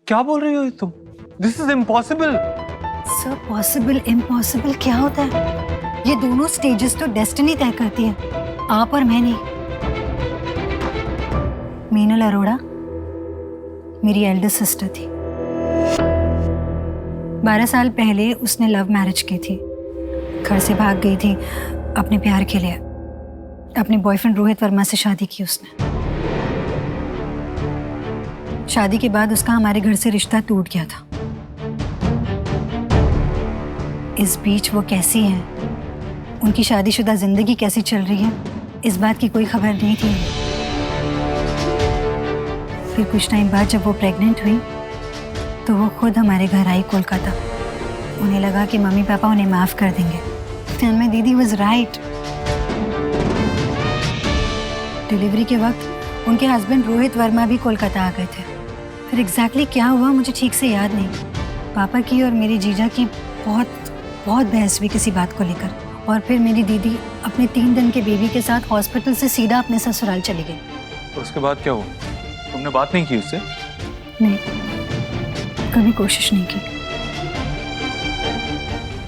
क्या बोल रही हो तुम? This is impossible. Sir, possible impossible क्या होता है? ये दोनों स्टेजेस तो डेस्टिनी तय करती है, आप और मैं नहीं। मीनल अरोड़ा मेरी एल्डर सिस्टर थी। 12 साल पहले उसने लव मैरिज की थी। घर से भाग गई थी अपने प्यार के लिए। अपने बॉयफ्रेंड रोहित वर्मा से शादी की उसने। शादी के बाद उसका हमारे घर से रिश्ता टूट गया था। इस बीच वो कैसी हैं, उनकी शादीशुदा जिंदगी कैसी चल रही है, इस बात की कोई खबर नहीं थी। फिर कुछ टाइम बाद जब वो प्रेग्नेंट हुई तो वो खुद हमारे घर आई कोलकाता। उन्हें लगा कि मम्मी पापा उन्हें माफ कर देंगे। एंड माय दीदी वाज राइट। डिलीवरी के वक्त उनके हस्बैंड रोहित वर्मा भी कोलकाता आ गए थे। फिर एग्जैक्टली क्या हुआ मुझे ठीक से याद नहीं। पापा की और मेरी जीजा की बहुत बहस हुई किसी बात को लेकर, और फिर मेरी दीदी अपने 3 दिन के बेबी के साथ हॉस्पिटल से सीधा अपने ससुराल चली गई। तो उसके बाद क्या हुआ? तुमने बात नहीं की उससे? नहीं, कभी कोशिश नहीं की।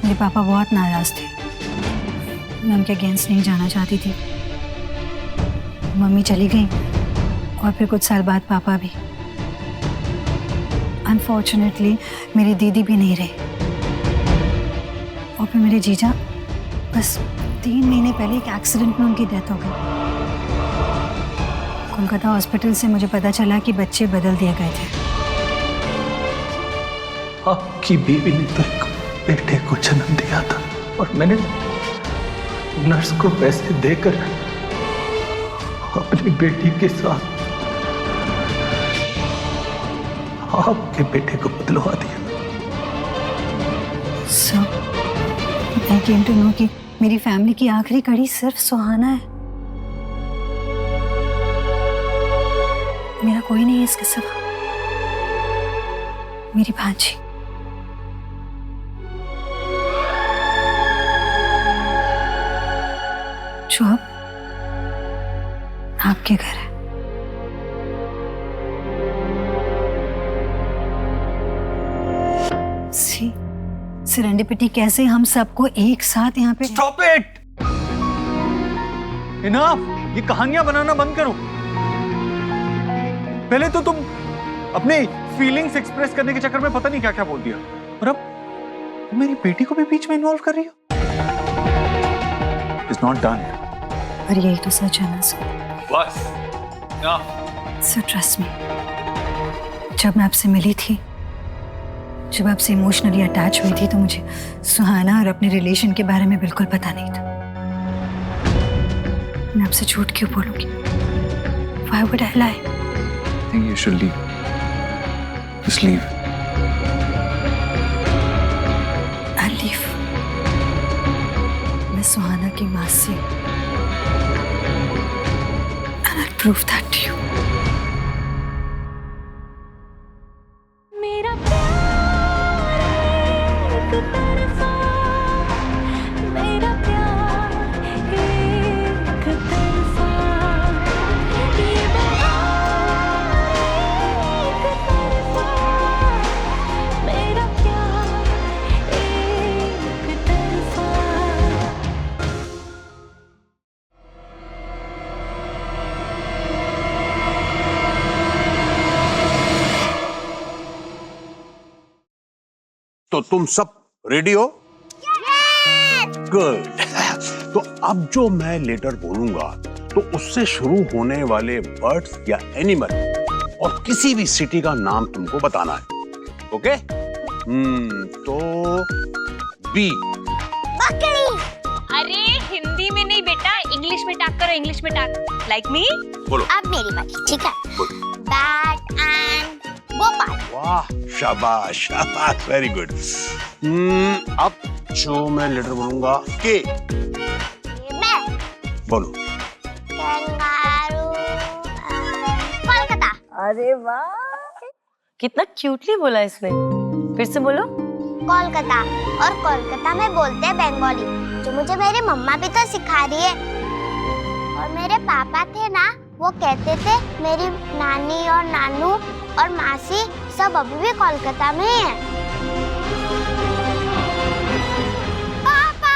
मेरे पापा बहुत नाराज थे। मैं उनके अगेंस्ट नहीं जाना चाहती थी। मम्मी चली गई और फिर कुछ साल बाद पापा भी। अनफॉर्चुनेटली मेरी दीदी भी नहीं रही। और फिर मेरे जीजा, बस 3 महीने पहले एक एक्सीडेंट में उनकी डेथ हो गई। कोलकाता हॉस्पिटल से मुझे पता चला कि बच्चे बदल दिए गए थे। आपकी बीवी ने तो एक बेटे को जन्म दिया था और मैंने नर्स को पैसे देकर अपनी बेटी के साथ आपके बेटे को बदलवा दिया। So, I came to know कि मेरी फैमिली की आखिरी कड़ी सिर्फ सुहाना है। मेरा कोई नहीं है इसके सिवा। मेरी भांजी। जो अब आपके घर है। सी सेरेंडिपिटी कैसे हम सबको एक साथ यहाँ पे। Stop it! इनफ! ये कहानियां बनाना बंद करो। पहले तो तुम अपने फीलिंग्स एक्सप्रेस करने के चक्कर में पता नहीं क्या क्या बोल दिया, और अब मेरी बेटी को भी बीच में इन्वॉल्व कर रही हो। It's not done. और यही तो सच है ना सर। बस ना। सर ट्रस्ट मी, जब मैं आपसे मिली थी, जब आपसे इमोशनली अटैच हुई थी, तो मुझे सुहाना और अपने रिलेशन के बारे में बिल्कुल पता नहीं था। मैं आपसे झूठ क्यों बोलूंगी? Why would I lie? I think you should leave. Just leave. I'll leave. मैं सुहाना की माँ से, and I'll prove that to you. मेरा प्यार एक तरफा, मेरा प्यार एक तरफा, ये बहार एक तरफा, मेरा प्यार एक तरफा। तो तुम सब रेडी हो? गुड। तो अब जो मैं लेटर बोलूंगा तो उससे शुरू होने वाले बर्ड्स या एनिमल और किसी भी सिटी का नाम तुमको बताना है। ओके? तो बी। बकरी। अरे हिंदी में नहीं बेटा, इंग्लिश में टाक करो, इंग्लिश में टाक। Like me? बोलो। अब मेरी बारी, ठीक है? Bat and Gopal. वाह, शाबाश शाबाश, वेरी गुड। अब जो मैं लेटर बोलूंगा के। मैं। बोलो। कंगारू। कोलकाता। अरे वाह, कितना क्यूटली बोला इसने। फिर से बोलो। कोलकाता। और कोलकाता में बोलते हैं बंगाली, जो मुझे मेरी मम्मा भी तो सिखा रही है। और मेरे पापा थे ना, वो कहते थे मेरी नानी और नानू और मासी सब अभी भी कोलकाता में है। पापा!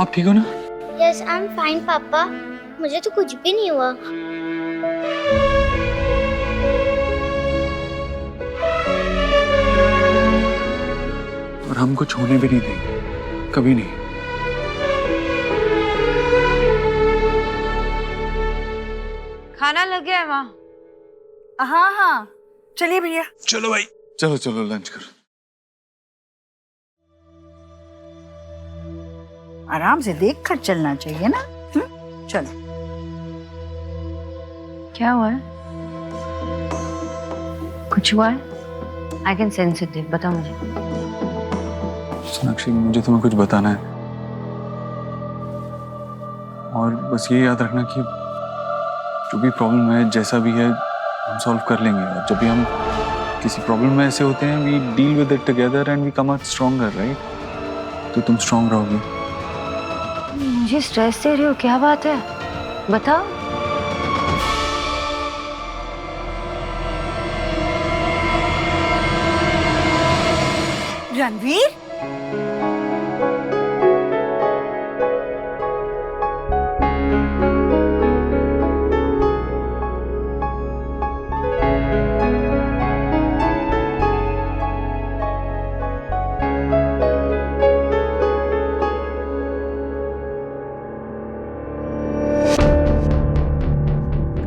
आप ठीक हो ना? यस, आई एम फाइन पापा। मुझे तो कुछ भी नहीं हुआ। और हम कुछ होने भी नहीं देंगे, कभी नहीं। खाना लग गया है माँ। हाँ हाँ, चलिए भैया। चलो भाई। चलो चलो लंच करो। आराम से देख कर चलना चाहिए ना। चलो। क्या हुआ है? कुछ हुआ है? आई कैन सेंस इट, बताओ मुझे। सोनाक्षी, मुझे तुम्हें कुछ बताना है, और बस ये याद रखना कि जो भी प्रॉब्लम है, जैसा भी है, हम सॉल्व कर लेंगे। और जब भी हम किसी प्रॉब्लम में ऐसे होते हैं, we deal with it together and we come out stronger, right? तो तुम स्ट्रॉन्ग रहोगी। मुझे स्ट्रेस दे रही हो, क्या बात है? बताओ। रणवीर,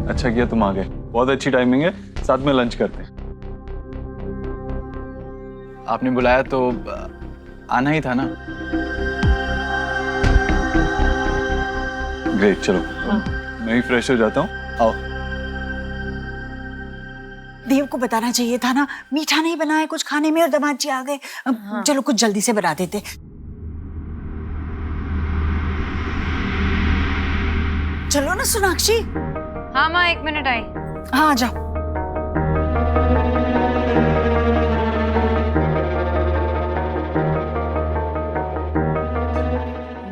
अच्छा किया तुम आ गए, बहुत अच्छी टाइमिंग है, साथ में लंच करते हैं। आपने बुलाया तो आना ही था ना। ग्रेट, चलो मैं भी फ्रेश हो जाता हूँ, आओ। देव को बताना चाहिए था ना, मीठा नहीं बनाया कुछ खाने में और दामाद जी आ गए। चलो कुछ जल्दी से बना देते। चलो ना सोनाक्षी। हाँ माँ, 1 मिनट आई। हाँ आ जाओ।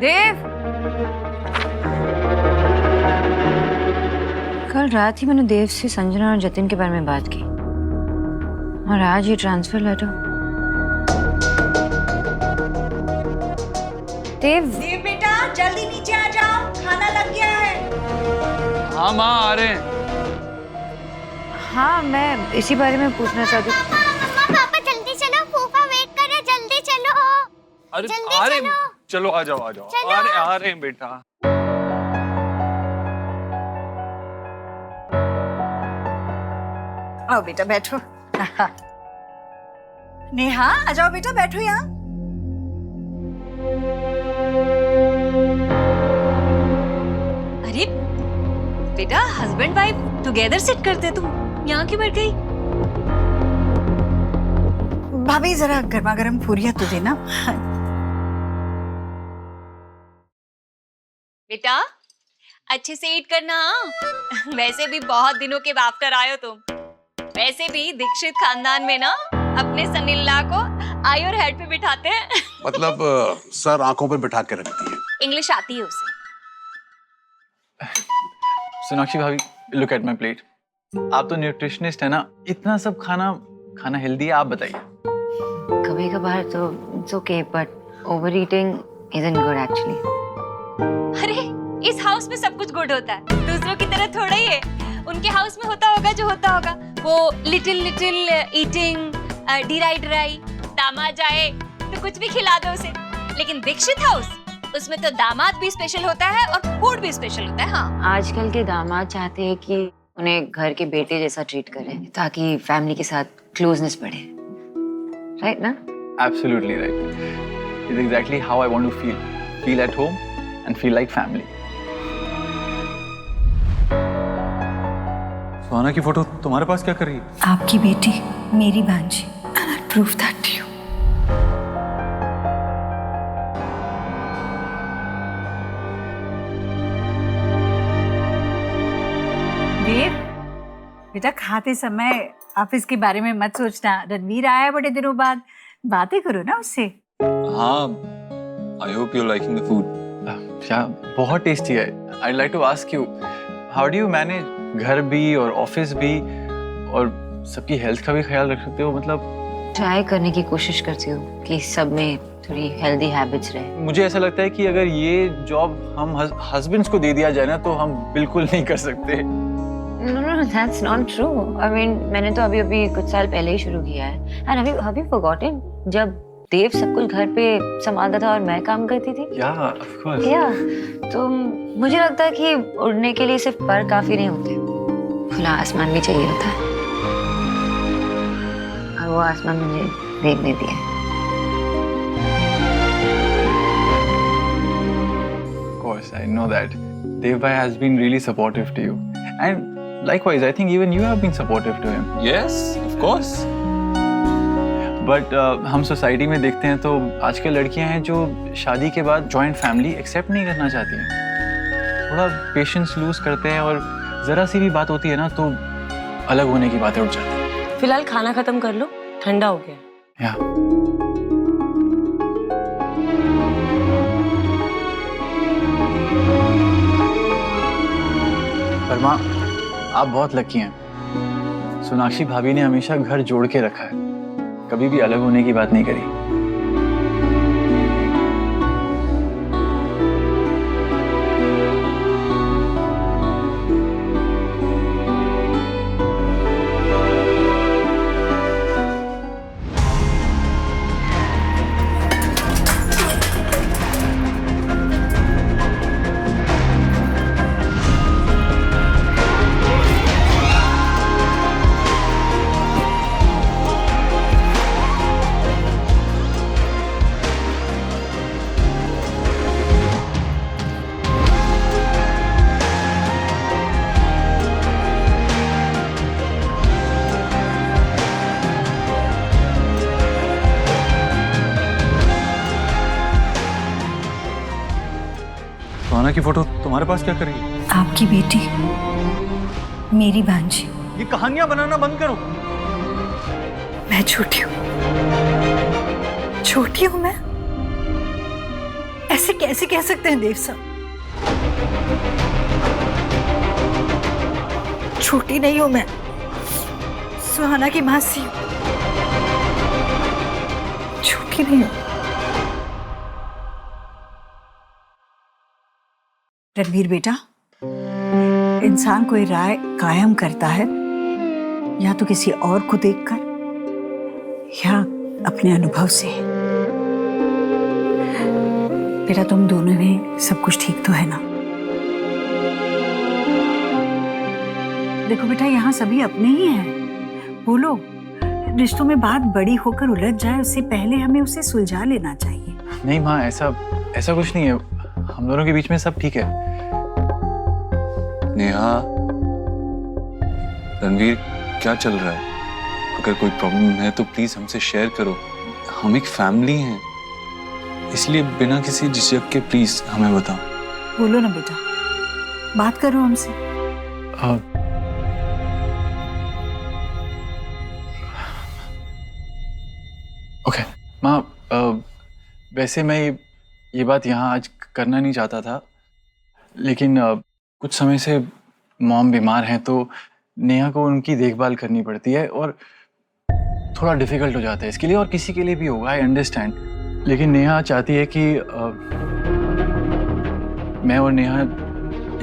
देव, कल रात ही मैंने देव से संजना और जतिन के बारे में बात की, और आज ये ट्रांसफर लेटर। देव बेटा जल्दी नीचे आ जाओ, खाना लग गया है। हाँ माँ, आ रहे हैं। हाँ, मैं इसी बारे में पूछना चाहती हूँ। पापा जल्दी चलो, फूफा वेट कर रहे, जल्दी चलो। अरे जल्दी आ रहे चलो। चलो आ जाओ आ जाओ, चलो। आ रहे हैं बेटा। आओ बेटा बैठो। नेहा आ जाओ बेटा, बैठो यहाँ। अरे बेटा, हस्बैंड वाइफ टुगेदर सिट करते, तुम यहाँ क्यों बैठ गई? भाभी जरा गर्मा गर्म पूरियां तो देना। बेटा अच्छे से ईट करना। हाँ? वैसे भी बहुत दिनों के आफ्टर आए हो तुम। वैसे भी दीक्षित खानदान में ना अपने सनील्ला को आई और हेड पे बिठाते हैं। मतलब सर आंखों पे बिठा के रखती है। इंग्लिश आती है उसे। सोनाक्षी भाभी, लुक एट माय प्लेट। आप तो न्यूट्रिशनिस्ट है ना, इतना सब खाना हेल्दी है, आप बताइए। कभी कभार तो it's okay, but over eating isn't good actually. अरे इस हाउस में सब कुछ गुड होता है, दूसरों की तरह थोड़ा ही है। उनके हाउस में होता होगा जो होता होगा, वो लिटिल ईटिंग, ड्राई। दामाद जाए तो कुछ भी खिला दो उसे। लेकिन दीक्षित हाउस, उसमें तो दामाद भी स्पेशल होता है और फूड भी स्पेशल होता है। हाँ, आजकल के दामाद चाहते हैं कि उन्हें घर के बेटे जैसा ट्रीट करें, ताकि फैमिली के साथ क्लोजनेस बढ़े, राइट ना? Absolutely right. It's exactly how I want to feel. Feel at home and feel like family. सुहाना की फोटो तुम्हारे पास क्या कर रही है? आपकी बेटी मेरी भांजी, and I'll prove that to you. देव बेटा, खाते समय ऑफिस के बारे में मत सोचना। रणवीर आया है बड़े दिनों बाद, बातें करो ना उससे। हाँ, I hope you're liking the food. क्या बहुत टेस्टी है. I'd like to ask you, how do you manage घर भी और ऑफिस भी और सबकी हेल्थ का भी ख्याल रखते हो? मतलब ट्राई करने की कोशिश करती हूँ कि सब में थोड़ी हेल्दी हैबिट्स रहे. मुझे ऐसा लगता है कि अगर ये जॉब हम हस्बैंड्स को दे दिया जाए ना तो हम बिल्कुल नहीं कर सकते. No, that's not true. I mean, मैंने तो अभी कुछ साल पहले ही शुरू किया है. And have you forgotten जब देव सब कुछ घर पे संभालता था और मैं काम करती थी? Yeah, of course. Yeah. तो मुझे लगता है कि उड़ने के लिए सिर्फ पर काफी नहीं होते, खुला आसमान भी चाहिए होता है. और वो आसमान मुझे देखने दिया. Of course, I know that. Dev bhai has been really supportive to you. And likewise, I think even you have been supportive to him. Yes, of course. But हम सोसाइटी में देखते हैं तो आजकल लड़कियां हैं जो शादी के बाद जॉइंट फैमिली एक्सेप्ट नहीं करना चाहती हैं. थोड़ा पेशेंस लूज करते हैं और ज़रा सी भी बात होती है ना तो अलग होने की बातें उठ जाती हैं. फिलहाल खाना खत्म कर लो, ठंडा हो गया. या पर माँ, आप बहुत लकी हैं. सोनाक्षी भाभी ने हमेशा घर जोड़ के रखा है, कभी भी अलग होने की बात नहीं करी. सुहाना की फोटो तुम्हारे पास क्या करेगी? आपकी बेटी, मेरी भांजी. ये कहानियां बनाना बंद करो. मैं छोटी हूँ, छोटी हूँ मैं? ऐसे कैसे कह सकते हैं देव साहब? छोटी नहीं हूँ मैं, सुहाना की मासी हूँ. छोटी नहीं हूँ. रणवीर बेटा, इंसान कोई राय कायम करता है या तो किसी और को देखकर या अपने अनुभव से. बेटा, तुम दोनों में सब कुछ ठीक तो है ना? देखो बेटा, यहाँ सभी अपने ही हैं. बोलो, रिश्तों में बात बड़ी होकर उलझ जाए उससे पहले हमें उसे सुलझा लेना चाहिए. नहीं माँ, ऐसा कुछ नहीं है. हम दोनों के बीच में सब ठीक है. नेहा, रणवीर, क्या चल रहा है? अगर कोई प्रॉब्लम है तो प्लीज हमसे शेयर करो. हम एक फैमिली हैं, इसलिए बिना किसी झिझक के प्लीज हमें बताओ. बोलो ना बेटा, बात करो हमसे. ओके माँ, वैसे मैं ये बात यहाँ आज करना नहीं चाहता था, लेकिन कुछ समय से मॉम बीमार हैं तो नेहा को उनकी देखभाल करनी पड़ती है और थोड़ा डिफिकल्ट हो जाता है इसके लिए, और किसी के लिए भी होगा, आई अंडरस्टैंड. लेकिन नेहा चाहती है कि मैं और नेहा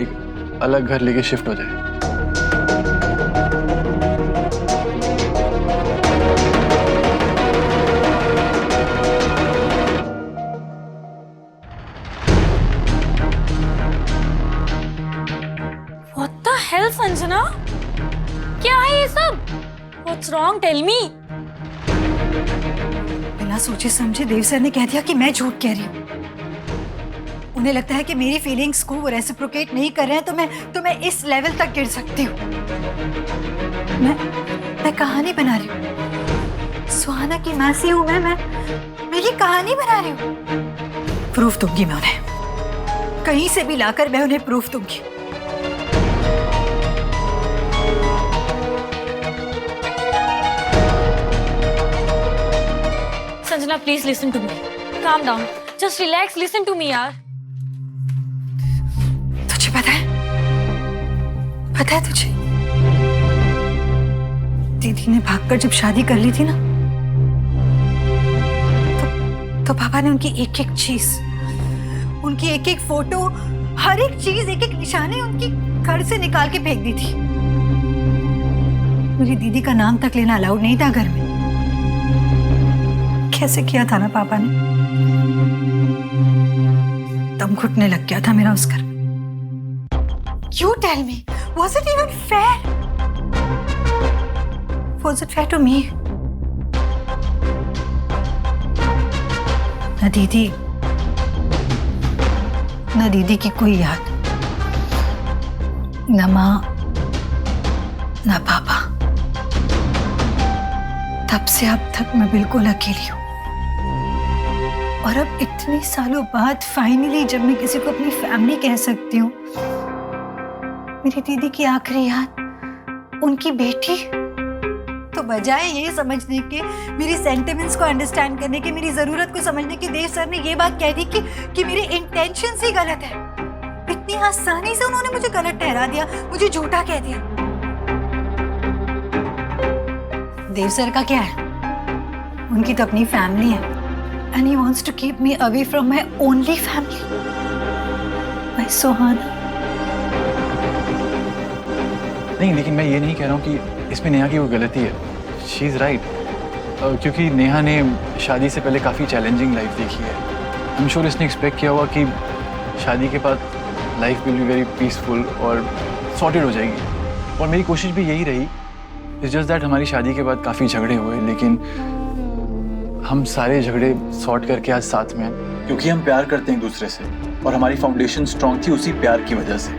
एक अलग घर लेके शिफ्ट हो जाए. हेल्प संजना, क्या है ये सब? What's wrong? Tell me. बिना सोचे समझे देव सर ने कह दिया कि मैं झूठ कह रही हूँ. उन्हें लगता है कि मेरी फीलिंग्स को वो रेसिप्रोकेट नहीं कर रहे हैं तो मैं इस लेवल तक गिर सकती हूँ. मैं कहानी बना रही हूँ. सुहाना की मासी हूँ मैं ये कहानी बना रही हूँ. प्रूफ दूंगी मैं उन्हें, कहीं से भी लाकर मैं उन्हें प्रूफ दूंगी. Sanjana, please listen to me. Calm down. Just relax, listen to me यार। तुझे पता है तुझे, दीदी ने भागकर जब शादी कर ली थी ना, तो पापा ने उनकी एक एक चीज, उनकी एक एक फोटो, हर एक चीज, एक एक निशानी उनकी घर से निकाल के फेंक दी थी। मेरी दीदी का नाम तक लेना अलाउड नहीं था घर में। कैसे किया था ना पापा ने, दम घुटने लग गया था मेरा उस घर में। You tell me, was it even fair? Was it fair to me? न दीदी की कोई याद, न माँ, न पापा। तब से अब तक मैं बिल्कुल अकेली हूँ। और अब इतने सालों बाद फाइनली जब मैं किसी को अपनी फैमिली कह सकती हूँ, मेरी दीदी की आखिरी याद, उनकी बेटी, तो बजाय ये समझने के, मेरी सेंटिमेंट्स को अंडरस्टैंड करने के, मेरी जरूरत को समझने के, देव सर ने ये बात कह दी कि मेरे इंटेंशंस ही गलत है। इतनी आसानी से उन्होंने मुझे गलत ठहरा दिया, मुझे झूठा कह दिया। देव सर का क्या है, उनकी तो अपनी फैमिली है, and he wants to keep me away from my only family, my Sohana। नहीं, लेकिन मैं ये नहीं कह रहा हूँ कि इसमें नेहा की कोई गलती है। शी इज़ राइट, क्योंकि नेहा ने शादी से पहले काफ़ी चैलेंजिंग लाइफ देखी है। आई एम श्योर इसने एक्सपेक्ट किया होगा कि शादी के बाद life will be very peaceful और सॉर्टेड हो जाएगी, और मेरी कोशिश भी यही रही। इट्स जस्ट दैट हमारी शादी के बाद काफ़ी झगड़े हुए, लेकिन हम सारे झगड़े सॉर्ट करके आज साथ में हैं, क्योंकि हम प्यार करते हैं एक दूसरे से, और हमारी फाउंडेशन स्ट्रॉन्ग थी उसी प्यार की वजह से।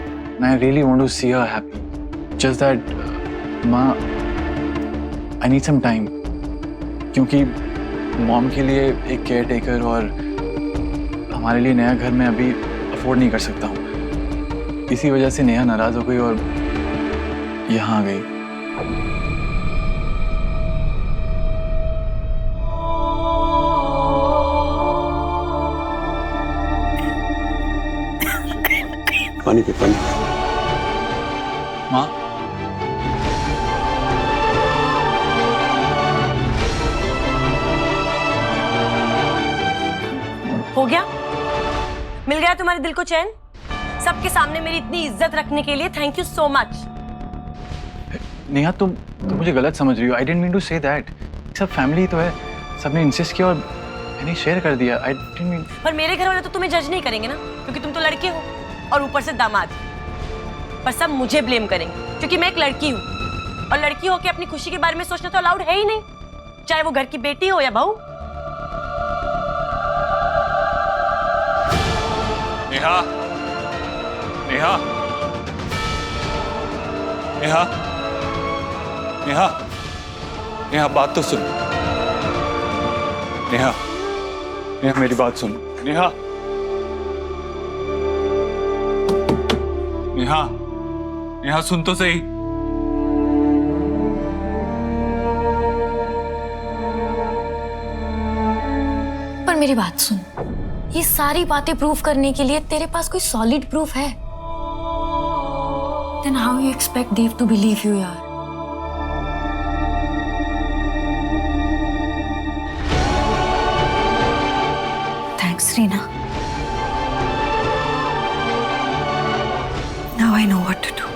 I really want to see her happy, just that माँ, आई नीड सम टाइम, क्योंकि मॉम के लिए एक केयर टेकर और हमारे लिए नया घर मैं अभी अफोर्ड नहीं कर सकता हूँ। इसी वजह से नेहा नाराज हो गई और यहाँ आ गई। पानी पे पानी। माँ, हो गया? मिल गया तुम्हारे दिल को चैन? सबके सामने मेरी इतनी इज्जत रखने के लिए thank you so much. Neha, तुम मुझे गलत समझ रही हो। I didn't mean to say that. सब फैमिली तो है, सबने इंसिस्ट किया और मैंने शेयर कर दिया। आई डिडंट मीन। पर मेरे घर वाले तो तुम्हें जज नहीं करेंगे ना, क्योंकि तुम तो लड़के हो और ऊपर से दामाद। पर सब मुझे ब्लेम करेंगे क्योंकि मैं एक लड़की हूँ, और लड़की हो के अपनी खुशी के बारे में सोचना तो अलाउड है ही नहीं, चाहे वो घर की बेटी हो या बहू। नेहा, नेहा, नेहा, नेहा, नेहा, बात तो सुन। नेहा, नेहा, मेरी बात सुन। नेहा, नेहा, नेहा, सुन तो सही। पर मेरी बात सुन, ये सारी बातें प्रूफ करने के लिए तेरे पास कोई सॉलिड प्रूफ है? Then how you expect Dev to believe you, यार? Thanks, Reena. Now I know what to do.